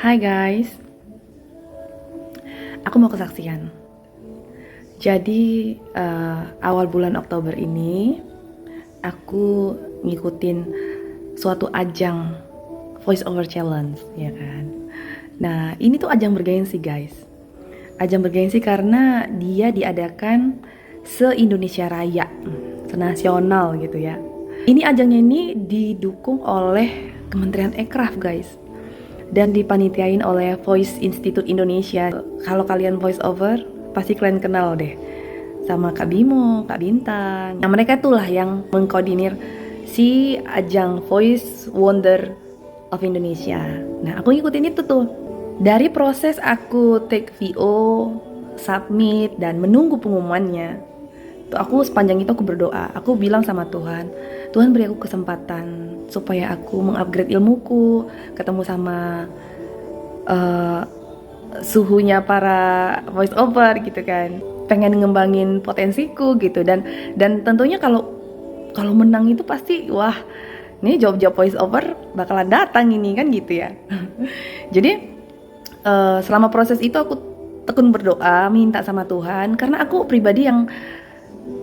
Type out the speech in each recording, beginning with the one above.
Hai guys, aku mau kesaksian. Jadi awal bulan Oktober ini aku ngikutin suatu ajang voice over challenge, ya kan. Nah ini tuh ajang bergengsi guys. Ajang bergengsi karena dia diadakan se-Indonesia Raya, senasional gitu ya. Ini ajangnya ini didukung oleh Kementerian Ekraf guys, dan dipanitiain oleh Voice Institute Indonesia. Kalau kalian voice over, pasti kalian kenal deh sama Kak Bimo, Kak Bintang. Nah mereka itulah yang mengkoordinir si ajang Voice Wonder of Indonesia. Nah aku ngikutin itu tuh. Dari proses aku take VO, submit, dan menunggu pengumumannya, tuh aku sepanjang itu aku berdoa. Aku bilang sama Tuhan, Tuhan beri aku kesempatan supaya aku mengupgrade ilmuku, ketemu sama suhunya para voice over gitu kan. Pengen ngembangin potensiku gitu, dan tentunya kalau menang itu pasti wah, ini job-job voice over bakalan datang ini kan gitu ya. Jadi selama proses itu aku tekun berdoa, minta sama Tuhan, karena aku pribadi yang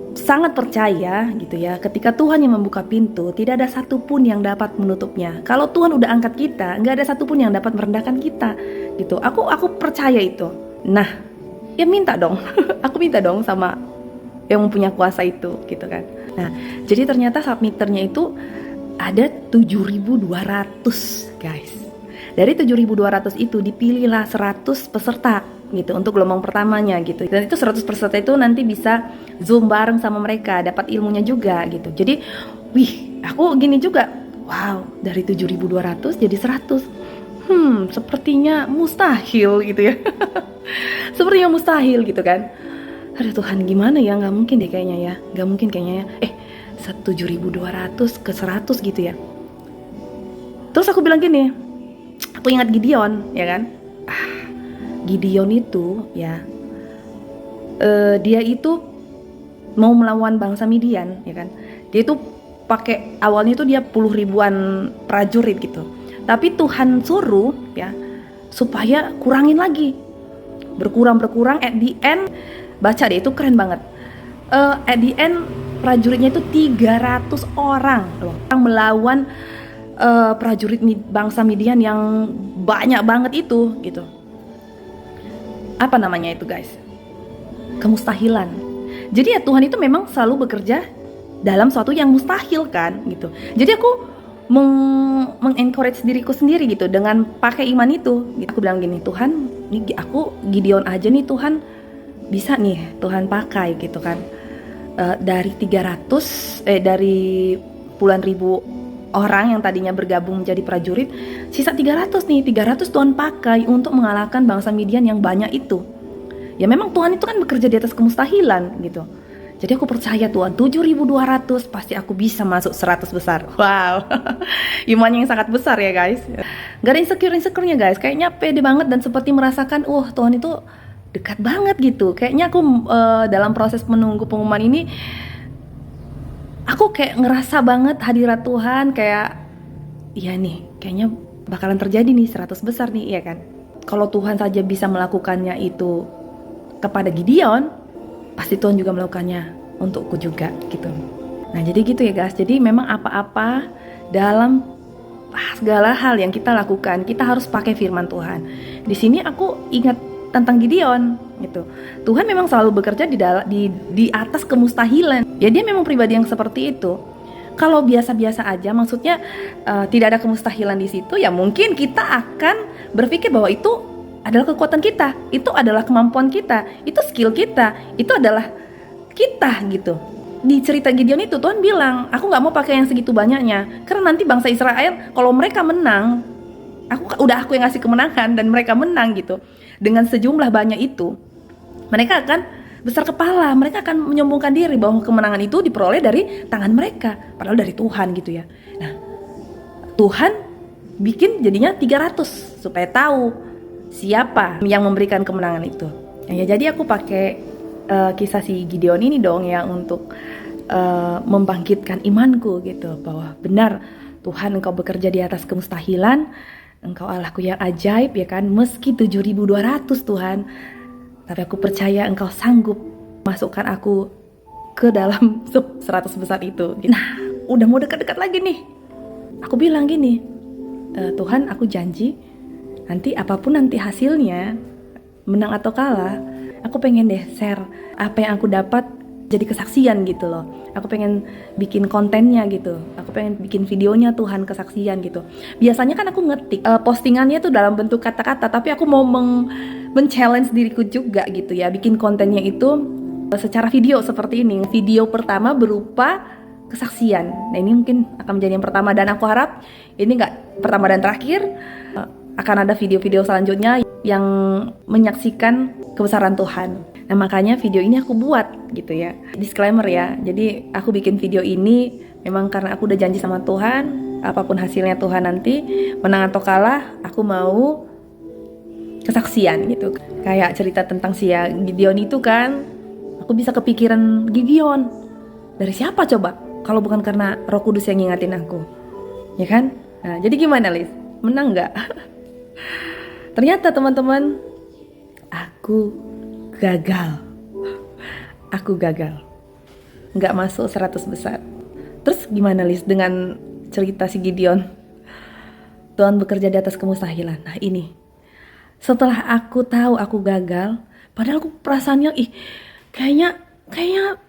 sangat percaya gitu ya, ketika Tuhan yang membuka pintu, tidak ada satupun yang dapat menutupnya. Kalau Tuhan udah angkat kita, nggak ada satupun yang dapat merendahkan kita gitu. Aku percaya itu. Nah, ya minta dong. Aku minta dong sama yang mempunyai kuasa itu gitu kan. Nah, jadi ternyata submitternya itu ada 7.200 guys. Dari 7.200 itu dipilihlah 100 peserta gitu untuk gelombang pertamanya gitu. Dan itu 100 peserta itu nanti bisa Zoom bareng sama mereka, dapat ilmunya juga gitu. Jadi, wih, aku gini juga. Wow, dari 7.200 jadi 100. Sepertinya mustahil gitu ya. Sepertinya mustahil gitu kan. Aduh Tuhan, gimana ya? Nggak mungkin deh kayaknya ya. Nggak mungkin kayaknya ya. 7.200 ke 100 gitu ya. Terus aku bilang gini, aku ingat Gideon, ya kan? Gideon itu ya, dia itu mau melawan bangsa Midian, ya kan? Dia itu pakai awalnya itu dia puluh ribuan prajurit gitu. Tapi Tuhan suruh ya supaya kurangin lagi, berkurang. At the end, baca deh itu keren banget. At the end prajuritnya itu 300 orang loh, yang melawan prajurit bangsa Midian yang banyak banget itu gitu. Apa namanya itu guys? Kemustahilan. Jadi ya Tuhan itu memang selalu bekerja dalam suatu yang mustahil kan gitu. Jadi aku mengencourage diriku sendiri gitu dengan pakai iman itu gitu. Aku bilang gini, Tuhan, nih aku Gideon aja nih Tuhan bisa nih Tuhan pakai gitu kan. Dari 300 dari puluhan ribu orang yang tadinya bergabung menjadi prajurit, sisa 300 Tuhan pakai untuk mengalahkan bangsa Midian yang banyak itu. Ya memang Tuhan itu kan bekerja di atas kemustahilan gitu. Jadi aku percaya Tuhan, 7.200 pasti aku bisa masuk 100 besar. Wow. Iman yang sangat besar ya guys. Gak ada insecure-nya guys. Kayaknya pede banget dan seperti merasakan, Tuhan itu dekat banget gitu. Kayaknya aku dalam proses menunggu pengumuman ini, aku kayak ngerasa banget hadirat Tuhan, kayak iya nih, kayaknya bakalan terjadi nih 100 besar nih, ya kan? Kalau Tuhan saja bisa melakukannya itu kepada Gideon, pasti Tuhan juga melakukannya untukku juga gitu. Nah jadi gitu ya guys, jadi memang apa-apa dalam segala hal yang kita lakukan, kita harus pakai firman Tuhan. Di sini aku ingat tentang Gideon gitu. Tuhan memang selalu bekerja di atas kemustahilan. Ya dia memang pribadi yang seperti itu. Kalau biasa-biasa aja, maksudnya tidak ada kemustahilan di situ, ya mungkin kita akan berpikir bahwa itu adalah kekuatan kita, itu adalah kemampuan kita, itu skill kita, itu adalah kita gitu. Di cerita Gideon itu Tuhan bilang, aku nggak mau pakai yang segitu banyaknya, karena nanti bangsa Israel kalau mereka menang, aku yang ngasih kemenangan dan mereka menang gitu. Dengan sejumlah banyak itu, mereka akan besar kepala, mereka akan menyombongkan diri bahwa kemenangan itu diperoleh dari tangan mereka, padahal dari Tuhan gitu ya. Nah, Tuhan bikin jadinya 300 supaya tahu siapa yang memberikan kemenangan itu. Ya jadi aku pakai kisah si Gideon ini dong ya untuk membangkitkan imanku gitu, bahwa benar Tuhan Engkau bekerja di atas kemustahilan Engkau Allahku yang ajaib ya kan, meski 7.200 Tuhan, tapi aku percaya Engkau sanggup masukkan aku ke dalam 100 besar itu. Nah, udah mau dekat-dekat lagi nih. Aku bilang gini, Tuhan aku janji nanti apapun nanti hasilnya, menang atau kalah, aku pengen deh share apa yang aku dapat jadi kesaksian gitu loh. Aku pengen bikin kontennya gitu. Aku pengen bikin videonya Tuhan kesaksian gitu. Biasanya kan aku ngetik postingannya tuh dalam bentuk kata-kata, tapi aku mau men-challenge diriku juga gitu ya. Bikin kontennya itu secara video seperti ini. Video pertama berupa kesaksian. Nah ini mungkin akan menjadi yang pertama, dan aku harap ini nggak pertama dan terakhir. Akan ada video-video selanjutnya yang menyaksikan kebesaran Tuhan. Nah makanya video ini aku buat gitu ya. Disclaimer ya, jadi aku bikin video ini memang karena aku udah janji sama Tuhan, apapun hasilnya Tuhan nanti, menang atau kalah, aku mau kesaksian gitu. Kayak cerita tentang si Gideon itu kan, aku bisa kepikiran Gideon. Dari siapa coba? Kalau bukan karena Roh Kudus yang ngingatin aku. Ya kan? Nah jadi gimana Liz? Menang nggak? Ternyata teman-teman, aku gagal. Aku gagal. Nggak masuk 100 besar. Terus gimana Liz dengan cerita si Gideon? Tuhan bekerja di atas kemustahilan. Nah ini, setelah aku tahu aku gagal, padahal aku perasaannya kayaknya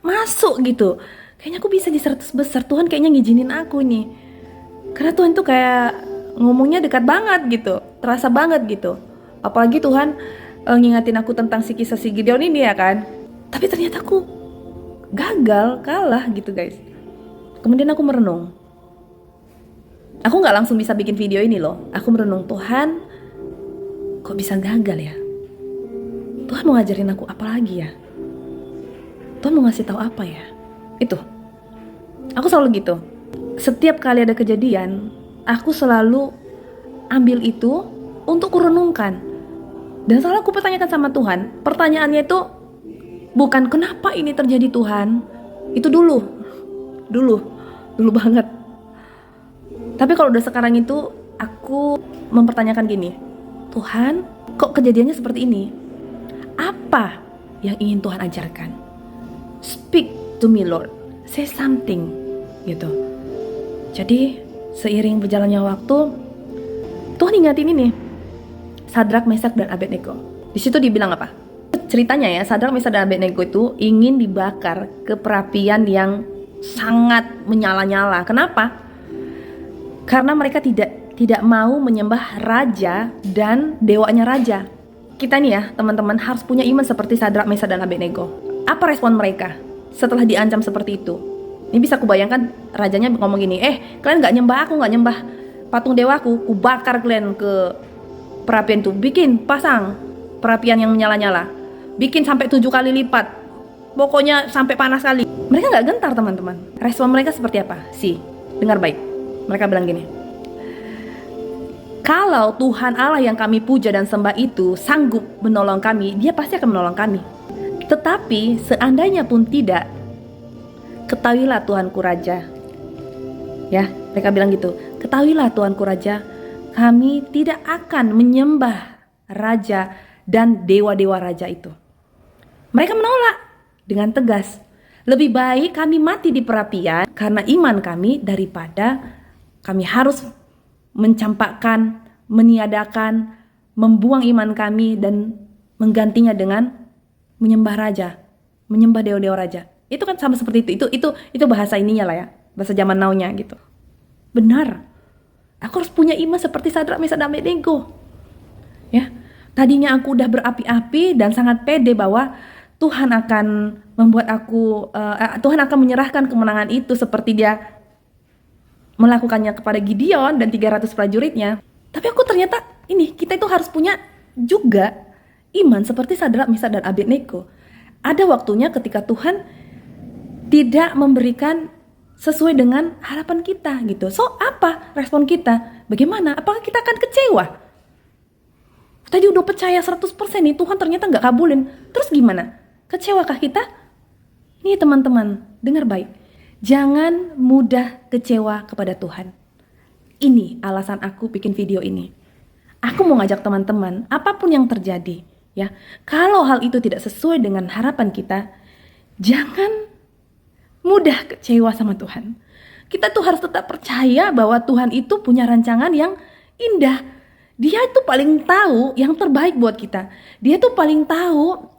masuk gitu. Kayaknya aku bisa di 100 besar. Tuhan kayaknya ngizinin aku nih. Karena Tuhan tuh kayak ngomongnya dekat banget gitu, terasa banget gitu. Apalagi Tuhan ngingatin aku tentang si kisah si Gideon ini ya kan. Tapi ternyata aku gagal, kalah gitu guys. Kemudian aku merenung. Aku gak langsung bisa bikin video ini loh. Aku merenung, Tuhan kok bisa gagal ya? Tuhan mau ngajarin aku apa lagi ya? Tuhan mau ngasih tahu apa ya? Itu. Aku selalu gitu. Setiap kali ada kejadian, aku selalu ambil itu untuk kurenungkan. Dan selalu aku pertanyakan sama Tuhan. Pertanyaannya itu bukan kenapa ini terjadi Tuhan. Itu dulu banget. Tapi kalau udah sekarang itu, aku mempertanyakan gini, Tuhan kok kejadiannya seperti ini? Apa yang ingin Tuhan ajarkan? Speak to me Lord, say something gitu. Jadi seiring berjalannya waktu, Tuhan ingatin ini, Sadrak, Mesak, dan Abednego. Di situ dibilang apa? Ceritanya ya, Sadrak, Mesak, dan Abednego itu ingin dibakar ke perapian yang sangat menyala-nyala. Kenapa? Karena mereka tidak mau menyembah raja dan dewanya raja. Kita nih ya, teman-teman harus punya iman seperti Sadrak, Mesak, dan Abednego. Apa respon mereka setelah diancam seperti itu? Ini bisa kubayangkan rajanya ngomong gini, kalian gak nyembah aku, gak nyembah patung dewaku, ku bakar kalian ke perapian tuh. Bikin, pasang perapian yang menyala-nyala, bikin sampai 7 kali lipat, pokoknya sampai panas kali. Mereka gak gentar teman-teman. Respon mereka seperti apa? Dengar baik. Mereka bilang gini, kalau Tuhan Allah yang kami puja dan sembah itu sanggup menolong kami, dia pasti akan menolong kami. Tetapi seandainya pun tidak, ketahuilah Tuanku Raja. Ya, mereka bilang gitu. Ketahuilah Tuanku Raja, kami tidak akan menyembah raja dan dewa-dewa raja itu. Mereka menolak dengan tegas. Lebih baik kami mati di perapian karena iman kami daripada kami harus mencampakkan, meniadakan, membuang iman kami dan menggantinya dengan menyembah raja, menyembah dewa-dewa raja. Itu kan sama seperti itu bahasa ininya lah ya, bahasa zaman now-nya gitu. Benar, aku harus punya iman seperti Sadrak, Mesak, dan Abednego. Ya, tadinya aku udah berapi-api dan sangat pede bahwa Tuhan akan membuat aku, Tuhan akan menyerahkan kemenangan itu seperti dia melakukannya kepada Gideon dan 300 prajuritnya. Tapi aku ternyata kita itu harus punya juga iman seperti Sadrak, Mesak, dan Abednego. Ada waktunya ketika Tuhan tidak memberikan sesuai dengan harapan kita gitu. So apa respon kita? Bagaimana? Apakah kita akan kecewa? Tadi udah percaya 100% nih, Tuhan ternyata gak kabulin. Terus gimana? Kecewakah kita? Nih teman-teman, dengar baik. Jangan mudah kecewa kepada Tuhan. Ini alasan aku bikin video ini. Aku mau ngajak teman-teman, apapun yang terjadi, ya, kalau hal itu tidak sesuai dengan harapan kita, jangan mudah kecewa sama Tuhan. Kita tuh harus tetap percaya bahwa Tuhan itu punya rancangan yang indah. Dia itu paling tahu yang terbaik buat kita. Dia tuh paling tahu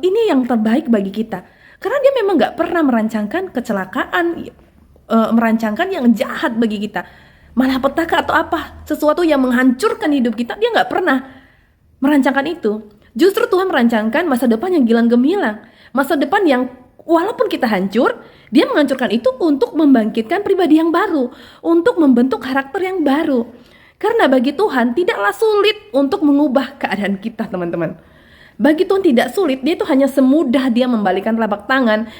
ini yang terbaik bagi kita. Karena dia memang gak pernah merancangkan kecelakaan, merancangkan yang jahat bagi kita. Malapetaka atau apa, sesuatu yang menghancurkan hidup kita, dia gak pernah merancangkan itu. Justru Tuhan merancangkan masa depan yang gilang gemilang. Masa depan yang walaupun kita hancur, dia menghancurkan itu untuk membangkitkan pribadi yang baru, untuk membentuk karakter yang baru. Karena bagi Tuhan tidaklah sulit untuk mengubah keadaan kita, teman-teman. Bagi Tuhan tidak sulit, dia itu hanya semudah dia membalikkan telapak tangan,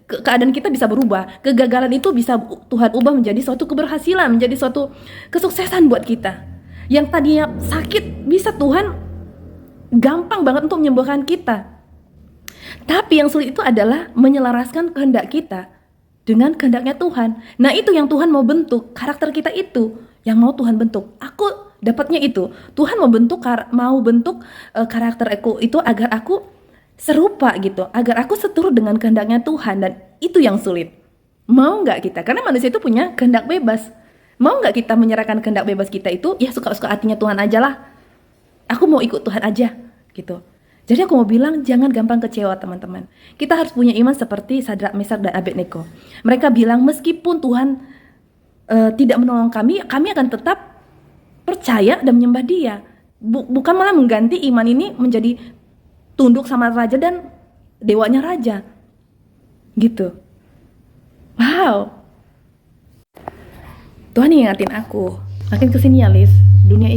keadaan kita bisa berubah. Kegagalan itu bisa Tuhan ubah menjadi suatu keberhasilan, menjadi suatu kesuksesan buat kita. Yang tadinya sakit, bisa Tuhan gampang banget untuk menyembuhkan kita. Tapi yang sulit itu adalah menyelaraskan kehendak kita dengan kehendaknya Tuhan. Nah itu yang Tuhan mau bentuk, karakter kita itu yang mau Tuhan bentuk. Aku dapatnya itu, Tuhan mau bentuk karakter aku itu agar aku serupa gitu, agar aku seturut dengan kehendaknya Tuhan. Dan itu yang sulit. Mau nggak kita? Karena manusia itu punya kehendak bebas. Mau nggak kita menyerahkan kehendak bebas kita itu? Ya suka-suka hatinya Tuhan aja lah. Aku mau ikut Tuhan aja gitu. Jadi aku mau bilang jangan gampang kecewa, teman-teman. Kita harus punya iman seperti Sadrak, Mesak, dan Abednego. Mereka bilang meskipun Tuhan tidak menolong kami akan tetap percaya dan menyembah Dia. Bukan malah mengganti iman ini menjadi tunduk sama raja dan dewanya raja. Gitu. Wow. Tuhan ingatin aku. Makin kesini ya, Liz. Dunia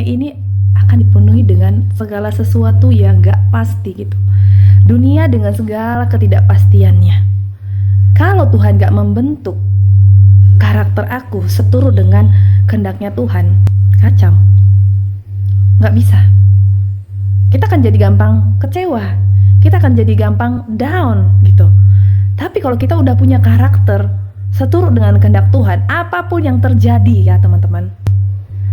ini akan dipenuhi dengan segala sesuatu yang gak pasti gitu. Dunia dengan segala ketidakpastiannya. Kalau Tuhan gak membentuk karakter aku seturut dengan kehendaknya Tuhan, kacau. Gak bisa. Kita akan jadi gampang kecewa. Kita akan jadi gampang down gitu. Tapi kalau kita udah punya karakter seturut dengan kehendak Tuhan, apapun yang terjadi ya teman-teman,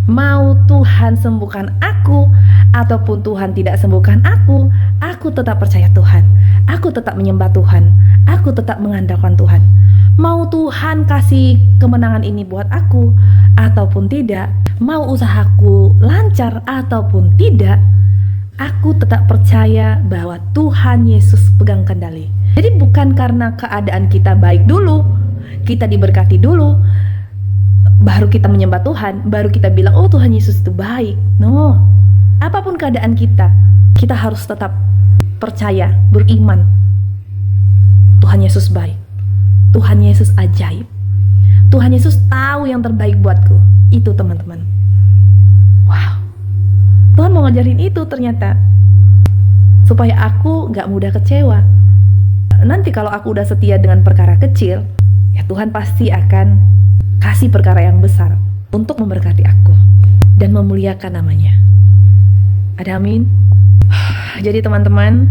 mau Tuhan sembuhkan aku ataupun Tuhan tidak sembuhkan aku tetap percaya Tuhan. Aku tetap menyembah Tuhan. Aku tetap mengandalkan Tuhan. Mau Tuhan kasih kemenangan ini buat aku ataupun tidak, mau usahaku lancar ataupun tidak, aku tetap percaya bahwa Tuhan Yesus pegang kendali. Jadi bukan karena keadaan kita baik dulu, kita diberkati dulu, baru kita menyembah Tuhan, baru kita bilang, oh Tuhan Yesus itu baik. No, apapun keadaan kita harus tetap percaya, beriman. Tuhan Yesus baik. Tuhan Yesus ajaib. Tuhan Yesus tahu yang terbaik buatku. Itu teman-teman. Wow. Tuhan mau ngajarin itu ternyata. Supaya aku gak mudah kecewa. Nanti kalau aku udah setia dengan perkara kecil, ya Tuhan pasti akan kasih perkara yang besar untuk memberkati aku dan memuliakan namanya. Ada amin? Jadi teman-teman,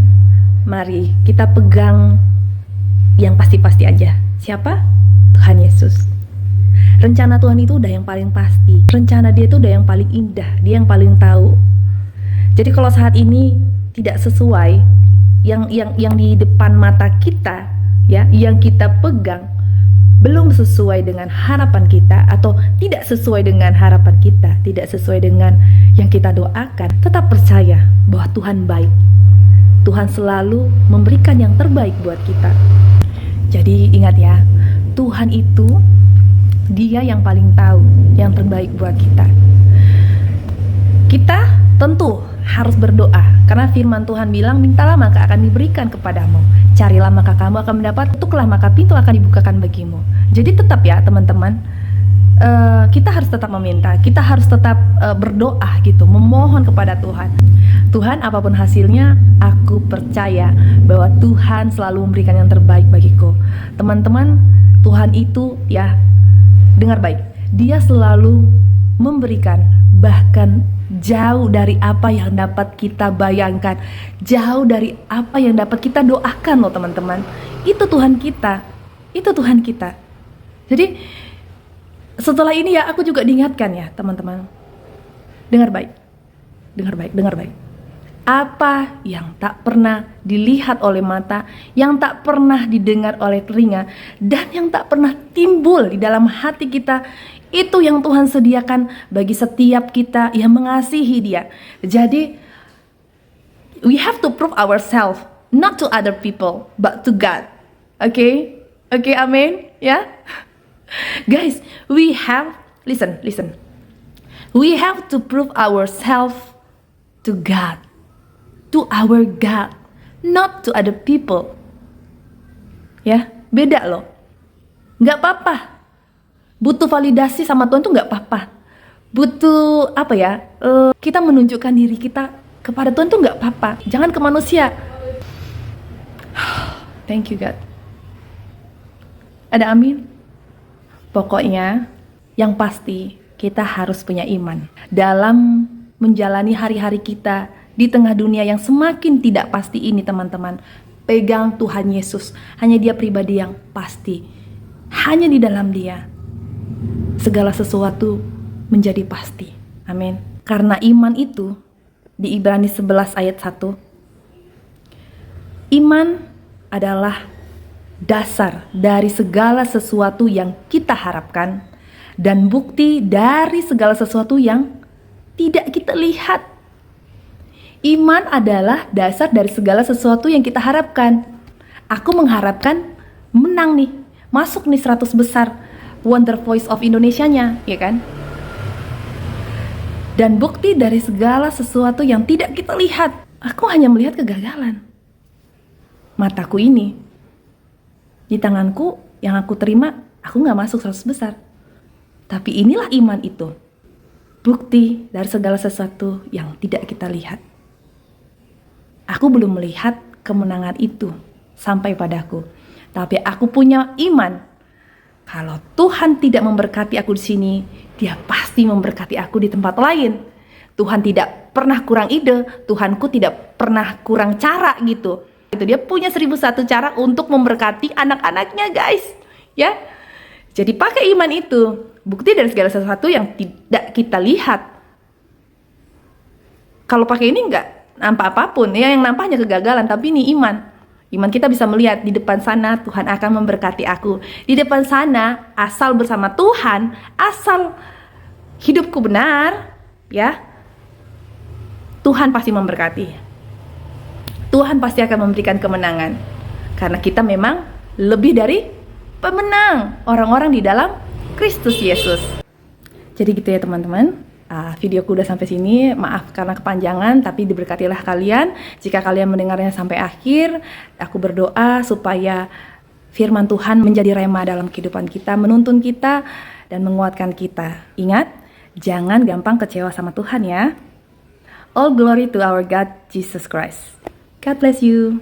mari kita pegang yang pasti-pasti aja. Siapa? Tuhan Yesus. Rencana Tuhan itu udah yang paling pasti. Rencana Dia itu udah yang paling indah. Dia yang paling tahu. Jadi kalau saat ini tidak sesuai yang di depan mata kita, ya, yang kita pegang belum sesuai dengan harapan kita atau tidak sesuai dengan harapan kita, tidak sesuai dengan yang kita doakan, tetap percaya bahwa Tuhan baik. Tuhan selalu memberikan yang terbaik buat kita. Jadi ingat ya, Tuhan itu Dia yang paling tahu yang terbaik buat kita. Kita tentu harus berdoa, karena firman Tuhan bilang, mintalah maka akan diberikan kepadamu, carilah maka kamu akan mendapat, ketuklah maka pintu akan dibukakan bagimu. Jadi tetap ya teman-teman, kita harus tetap meminta, kita harus tetap berdoa gitu, memohon kepada Tuhan. Tuhan, apapun hasilnya, aku percaya bahwa Tuhan selalu memberikan yang terbaik bagiku. Teman-teman, Tuhan itu ya, dengar baik, Dia selalu memberikan, bahkan jauh dari apa yang dapat kita bayangkan, jauh dari apa yang dapat kita doakan loh teman-teman. Itu Tuhan kita, itu Tuhan kita. Jadi setelah ini ya aku juga diingatkan ya teman-teman, Dengar baik, dengar baik, dengar baik. Apa yang tak pernah dilihat oleh mata, yang tak pernah didengar oleh telinga, dan yang tak pernah timbul di dalam hati kita, itu yang Tuhan sediakan bagi setiap kita yang mengasihi Dia. Jadi, we have to prove ourselves, not to other people, but to God. Okay? Okay, amen? Ya? Guys, we have, listen. We have to prove ourselves to God. To our God, not to other people. Ya, beda loh. Nggak apa-apa. Butuh validasi sama Tuhan tuh nggak apa-apa. Butuh apa ya? Kita menunjukkan diri kita kepada Tuhan tuh nggak apa-apa. Jangan ke manusia. Thank you God. Ada amin? Pokoknya yang pasti kita harus punya iman dalam menjalani hari-hari kita di tengah dunia yang semakin tidak pasti ini, teman-teman. Pegang Tuhan Yesus. Hanya Dia pribadi yang pasti. Hanya di dalam Dia segala sesuatu menjadi pasti. Amin. Karena iman itu di Ibrani 11 ayat 1. Iman adalah dasar dari segala sesuatu yang kita harapkan dan bukti dari segala sesuatu yang tidak kita lihat. Iman adalah dasar dari segala sesuatu yang kita harapkan. Aku mengharapkan menang nih, masuk nih 100 besar Wonder Voice of Indonesia-nya, ya kan? Dan bukti dari segala sesuatu yang tidak kita lihat. Aku hanya melihat kegagalan. Mataku ini, di tanganku yang aku terima, aku gak masuk 100 besar. Tapi inilah iman itu. Bukti dari segala sesuatu yang tidak kita lihat. Aku belum melihat kemenangan itu sampai padaku. Tapi aku punya iman. Kalau Tuhan tidak memberkati aku di sini, Dia pasti memberkati aku di tempat lain. Tuhan tidak pernah kurang ide, Tuhanku tidak pernah kurang cara gitu. Dia punya 1001 cara untuk memberkati anak-anaknya, guys. Ya. Jadi pakai iman itu, bukti dari segala sesuatu yang tidak kita lihat. Kalau pakai ini enggak nampak apapun, ya, yang nampak hanya kegagalan, tapi ini iman. Iman kita bisa melihat di depan sana Tuhan akan memberkati aku. Di depan sana, asal bersama Tuhan, asal hidupku benar, ya, Tuhan pasti memberkati. Tuhan pasti akan memberikan kemenangan. Karena kita memang lebih dari pemenang, orang-orang di dalam Kristus Yesus. Jadi gitu ya teman-teman. Videoku udah sampai sini, maaf karena kepanjangan, tapi diberkatilah kalian. Jika kalian mendengarnya sampai akhir, aku berdoa supaya firman Tuhan menjadi rema dalam kehidupan kita, menuntun kita, dan menguatkan kita. Ingat, jangan gampang kecewa sama Tuhan ya. All glory to our God, Jesus Christ. God bless you.